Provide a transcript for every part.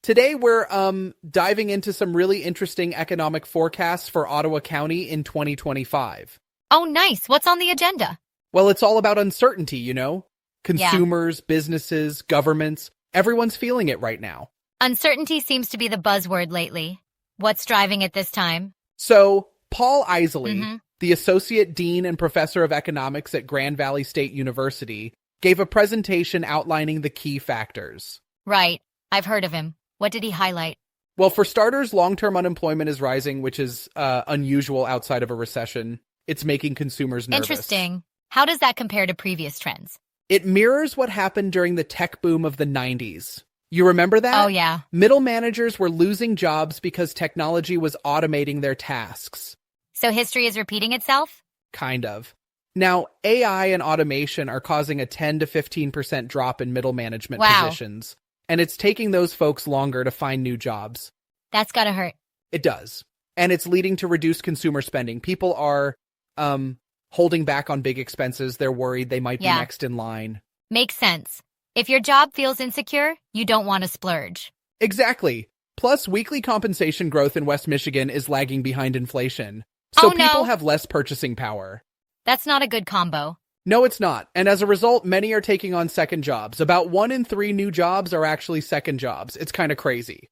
Today we're diving into some really interesting economic forecasts for Ottawa County in 2025. Oh, nice. What's on the agenda? Well, it's all about uncertainty, you know? Yeah. Consumers, businesses, governments, everyone's feeling it right now. Uncertainty seems to be the buzzword lately. What's driving it this time? So, Paul Isely, Mhm. the Associate Dean and Professor of Economics at Grand Valley State University, gave a presentation outlining the key factors. Right. I've heard of him. What did he highlight? Well, for starters, long-term unemployment is rising, which is unusual outside of a recession. It's making consumers nervous. Interesting. How does that compare to previous trends? It mirrors what happened during the tech boom of the 90s. You remember that? Oh, yeah. Middle managers were losing jobs because technology was automating their tasks. So history is repeating itself? Kind of. Now, AI and automation are causing a 10 to 15% drop in middle management positions, and it's taking those folks longer to find new jobs. That's gotta hurt. It does. And it's leading to reduced consumer spending. People are holding back on big expenses. They're worried they might be next in line. Makes sense. If your job feels insecure, you don't want to splurge. Exactly. Plus, weekly compensation growth in West Michigan is lagging behind inflation. So people have less purchasing power. That's not a good combo. No, it's not. And as a result, many are taking on second jobs. About 1 in 3 new jobs are actually second jobs. It's kind of crazy.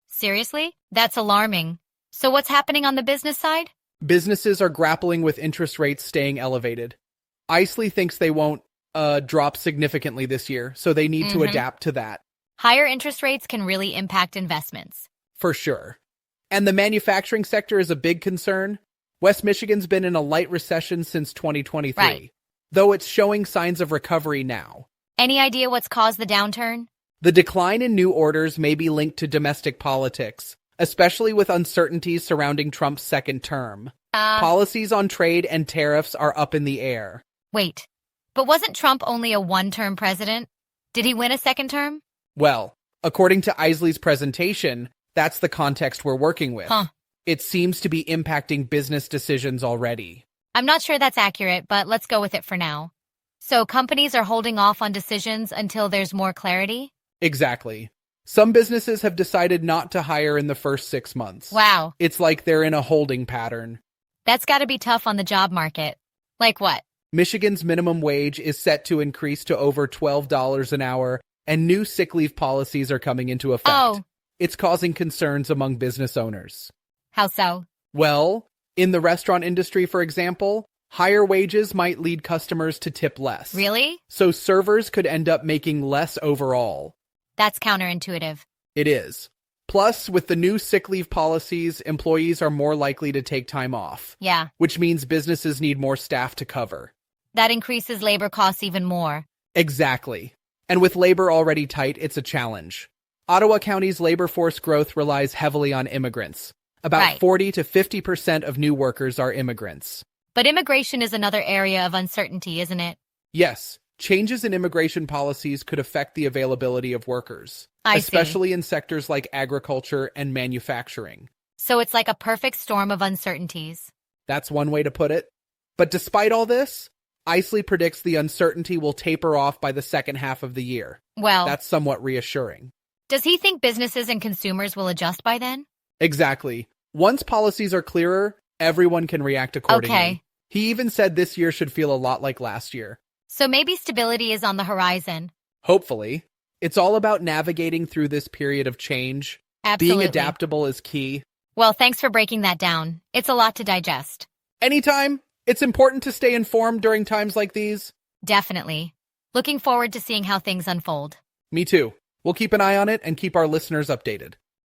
Seriously? That's alarming. So what's happening on the business side? Businesses are grappling with interest rates staying elevated. Isely thinks they won't drop significantly this year, so they need to adapt to that. Higher interest rates can really impact investments. For sure. And the manufacturing sector is a big concern. West Michigan's been in a light recession since 2023, though it's showing signs of recovery now. Any idea what's caused the downturn? The decline in new orders may be linked to domestic politics, especially with uncertainties surrounding Trump's second term. Policies on trade and tariffs are up in the air. Wait, but wasn't Trump only a one-term president? Did he win a second term? Well, according to Isley's presentation, that's the context we're working with. It seems to be impacting business decisions already. I'm not sure that's accurate, but let's go with it for now. So companies are holding off on decisions until there's more clarity? Exactly. Some businesses have decided not to hire in the first 6 months. Wow. It's like they're in a holding pattern. That's gotta be tough on the job market. Like what? Michigan's minimum wage is set to increase to over $12 an hour, and new sick leave policies are coming into effect. It's causing concerns among business owners. How so? Well, in the restaurant industry, for example, higher wages might lead customers to tip less. Really? So servers could end up making less overall. That's counterintuitive. It is. Plus, with the new sick leave policies, employees are more likely to take time off. Yeah. Which means businesses need more staff to cover. That increases labor costs even more. Exactly. And with labor already tight, it's a challenge. Ottawa County's labor force growth relies heavily on immigrants. About 40 to 50% of new workers are immigrants. But immigration is another area of uncertainty, isn't it? Yes, changes in immigration policies could affect the availability of workers, especially in sectors like agriculture and manufacturing. So it's like a perfect storm of uncertainties. That's one way to put it. But despite all this, Isely predicts the uncertainty will taper off by the second half of the year. Well, that's somewhat reassuring. Does he think businesses and consumers will adjust by then? Exactly. Once policies are clearer, everyone can react accordingly. Okay. He even said this year should feel a lot like last year. So maybe stability is on the horizon. Hopefully. It's all about navigating through this period of change. Absolutely. Being adaptable is key. Well, thanks for breaking that down. It's a lot to digest. Anytime. It's important to stay informed during times like these. Definitely. Looking forward to seeing how things unfold. Me too. We'll keep an eye on it and keep our listeners updated.